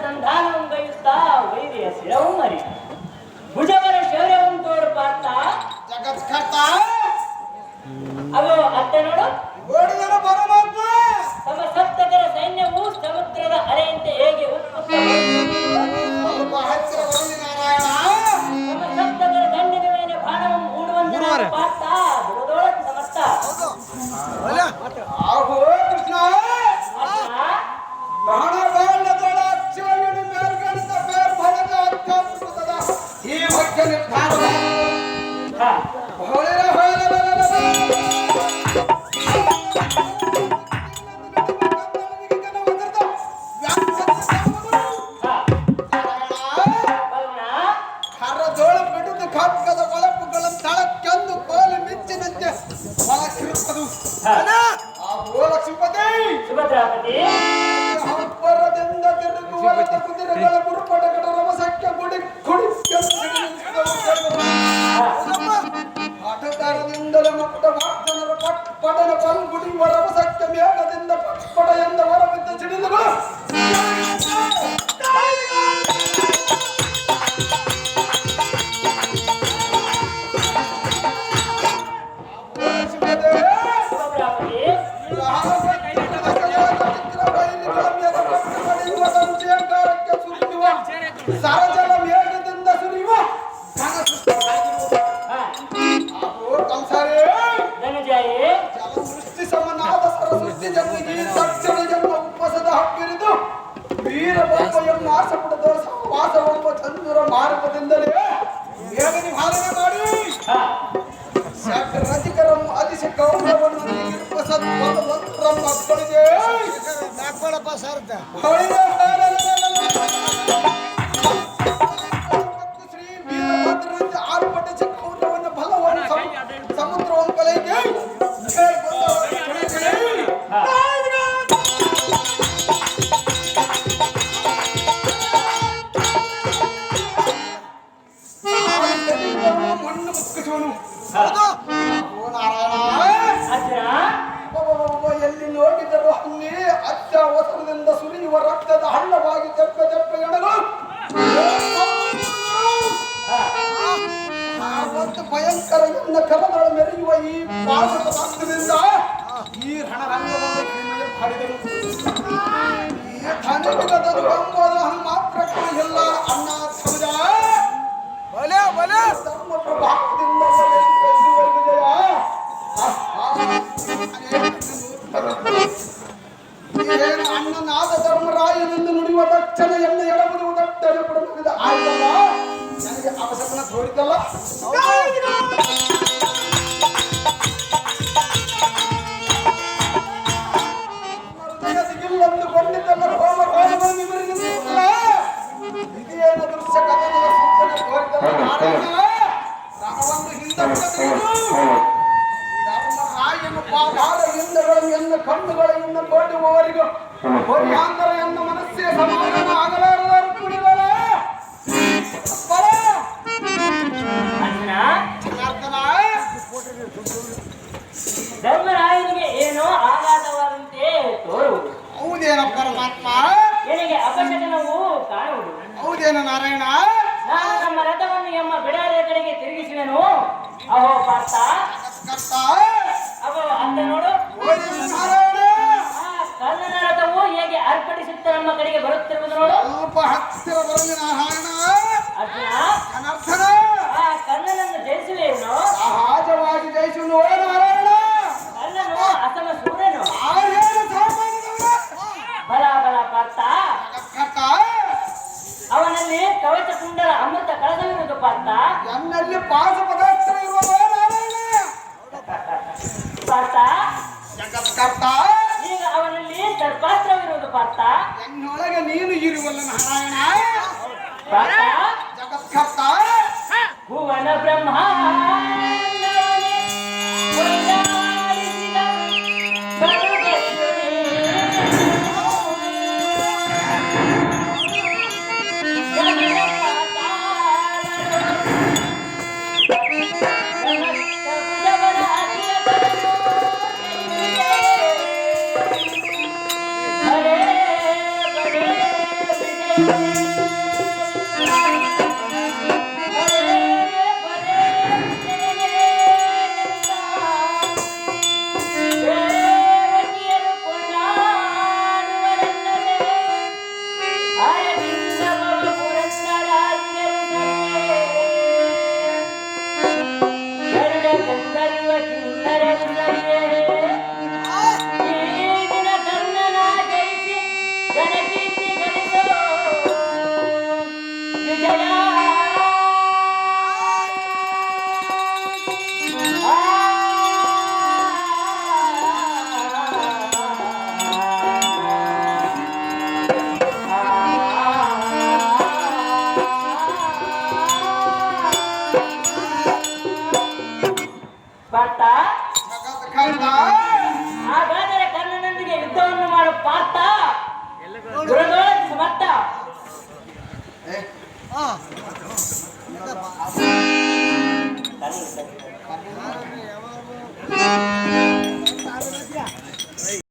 ಸಂಧಾನവും ಗೈಯುತ್ತಾ ವೈರಿಯ ಶಿರವು ಮರಿ ಭುಜವರ ಶೌರ್ಯವನ್ನು ತೋರು ಪಾರ್ಥ ಜಗತ್ಕರ್ತ ಅದು ಅತ್ತೆ ನೋಡು ಓಡಿದರ ಪರಮಾತ್ಮ ತಮ್ಮ ಸಪ್ತಕರ ಸೈನ್ಯವು ಸಮುದ್ರದ ಅಲೆಯಂತೆ ಹೇಗೆ ಸ್ವಲ್ಪ ಹತ್ತಿರ ಬರಲಿ ನಾರಾಯಣ. ತಮ್ಮ ಸಪ್ತಕರ ದಂಡಿನ ಮೇಲೆ ಬಾಣವನ್ನು ಹೂಡುವಂತೆ ಪಾರ್ಥ ಬಿಡದೋಳ ಸಮರ್ಥ ಆಹೋ ಕೃಷ್ಣ ಬಾಣ ಬಾಣದೊಳ ಅಕ್ಷರಗಳು ಮೇಲ್ಗಣಿತ ಬೇರ್ಭರದ ಅತ್ಯದ್ಭುತದ ಈ ಬಗ್ಗೆ ನಿರ್ಧಾರ ಹೊಳೆರ ಕರದೋಳ ಬಿಡುದು ಖಡ್ಗದ ಒಳಪುಗಳನ್ನು ತಳಕ್ಕೆಂದು ಕೋಲು ಮಿಂಚಿನಂತೆ ಹೊಲಕ್ಕಿರುತ್ತದೆ. ಆ ಲಕ್ಷ್ಮೀಪತಿ ಸುಭದ್ರಾಪತಿ ಹಬ್ಬರದಿಂದ ತಿರುಗುವರದ ಕುದುರೆಗಳ ಗುರುಪಟಗಳ ರಮಸಕ್ಕೆ ಗುಡಿ ಹಠಕಾರದಿಂದಲೇ ಮಟ್ಟ ವಾಗ್ದನರ ಪಟ್ಟಣ ಪಲ್ಗುಡಿಯುವ ರಮಸಕ್ಕೆ ಮೇಘದಿಂದ ಪಟ್ಪಟ ಎಂದ ಹೊರಬಿದ್ದ ಸಿಡಿಲುಗಳು ಸರಜಲ ಮೇಘದಿಂದ ಸುರಿಯುವ ಜಲವೃಷ್ಟಿ ಸಮನಾದ ಸರಸ್ವತಿ ಜನ್ಮಿಗೆ ತಕ್ಷಣ ಜನ್ಮ ಉಪಸದ ಹಕ್ಕಿರಿದು ವೀರಬೊಬ್ಬ ಎಂಬ ಆಸಪುಟದ ವಾಸವೆಂಬ ಚಂದುರ ಮಾರ್ಗದಿಂದಲೇ ಮೇಘ ನಿವಾರಣೆ ಮಾಡಿ ರಚಿಕರಂ ಅತಿಶ ಗೌರವವನ್ನು ಸತ್ಪದ ಮಕ್ಕಳಿಗೆ ಶ್ರೀ ವೀರಭದ್ರಂತೆ ಆರ್ಭಟಿಸಿ ಗೌರವವನ್ನು ಬಲವನ್ನು ಸಮುದ್ರವನ್ನು ಕಲೆಗೆ ಮಣ್ಣು ಮುಕ್ಕಿಸುವನು ಎಲ್ಲಿ ನೋಡಿದರೂ ಅಲ್ಲಿ ಅತ್ಯವಸರದಿಂದ ಸುರಿಯುವ ರಕ್ತದ ಹಳ್ಳವಾಗಿ ತೆಪ್ಪ ತೆಪ್ಪ ಎಣಗಳು ಒಂದು ಭಯಂಕರ ಎನ್ನ ಕರದಳ ಮೆರೆಯುವ ಈ ಪಾದದ ರಕ್ತದಿಂದ ಈ ರಣರಂಗವನ್ನು ಮಾಡಿದರು. ಈ ಧನಿಕದದು ಎಂಬುದು ಮಾತ್ರ ಇಲ್ಲ ಅಣ್ಣ ಸಮಾಜ ಧರ್ಮ ಪ್ರಭಾವದಿಂದ ಅಣ್ಣನಾದ ಧರ್ಮರಾಯನೆಂದು ನುಡಿಯುವ ತಕ್ಷಣ ಎಲ್ಲ ಎಡಬುದು ದಟ್ಟನೆ ಪಡೆದ ಆಯ್ತಲ್ಲ ನನಗೆ ಅವಸರನ ತೋರಿತಲ್ಲ. ಹೃದಯದಿಗಿಲ್ಲೊಂದು ಕೊಂಡಿದ್ದಲ್ಲ ಹೋಮ ಹೋಮ ಇದೇನ ದೃಶ್ಯ ಕಥನದ ಸೂಚನೆ ತೋರಿತಲ್ಲ ನಾರಾಯಣ ರಣವನ್ನು ಹಿಂದಕ್ಕೆ ರಾಯನು ಪಾದಾರ ಹಿಂದಗಳನ್ನು ಕಣ್ಣುಗಳ ಇನ್ನು ಕೊಡುವವರಿಗೂ ಹೊರಿಯಾಂತರ ಎನ್ನ ಮನಸ್ಸಿಗೆ ಸಮಾಧಾನ ಆಗಲಾರದಾರು ಕುಡಿಗಳ ಧರ್ಮರಾಯನಿಗೆ ಏನೋ ಆಘಾತವಾದಂತೆ ತೋರುವುದು. ಹೌದೇನ ಪರಮಾತ್ಮ ನಿನಗೆ ಅಪಶಕನವು ಕಾಣುವುದು. ಹೌದೇನ ನಾರಾಯಣ ನಾನು ನಮ್ಮ ರಥವನ್ನು ಎಮ್ಮ ಬಿಡಾರಿಯ ಕಡೆಗೆ ತಿರುಗಿಸಿದೆನು. ಅಹೋ ಪಾರ್ಥ ಅವೋ ಅಂತ ನೋಡು ಕರ್ಣನ ರಥವು ಹೇಗೆ ಅರ್ಪಣಿಸುತ್ತ ನಮ್ಮ ಕಡೆಗೆ ಬರುತ್ತಿರುವುದು ನೋಡು. ಸ್ವಲ್ಪ ಹತ್ತಿರ ಬರಲಿ ನಾರಾಯಣ. ಅರ್ಜುನ ಆ ಕರ್ಣನನ್ನು ಜಯಿಸುವೇನು? ಸಹಜವಾಗಿ ಜಯಿಸುವ ನಾರಾಯಣ. ಕರ್ಣನು ಅಸಮ ಸೂರ್ಯನು. ಬಲ ಬಲ ಪಾರ್ಥ ಅವನಲ್ಲಿ ಕವಚ ಕುಂಡಲ ಅಮೃತ ಕಳದವಿರುವುದು ಪಾರ್ಥ. ನನ್ನಲ್ಲಿ ಪಾಸ ಪದಾರ್ಥ ಇರುವ ಪಾರ್ಥ ಜಗತ್ಕರ್ತ ಈಗ ಅವನಲ್ಲಿ ಸರ್ಪಾಸ್ತ್ರವಿರುವುದು ಪಾರ್ಥ. ಎನ್ನೊಳಗೆ ನೀನು ಇರುವಲ್ಲ ನಾರಾಯಣ. ಪಾರ್ಥ ಜಗತ್ಕರ್ತ ಭುವನ ಬ್ರಹ್ಮ ಪಾರ್ಥ ಖಂಡ ಹಾಗಾದರೆ ಕರ್ಣನೊಂದಿಗೆ ಯುದ್ಧವನ್ನು ಮಾಡು ಪಾರ್ಥ ದುರದೋಳ ಸಮರ್ಥ ಏ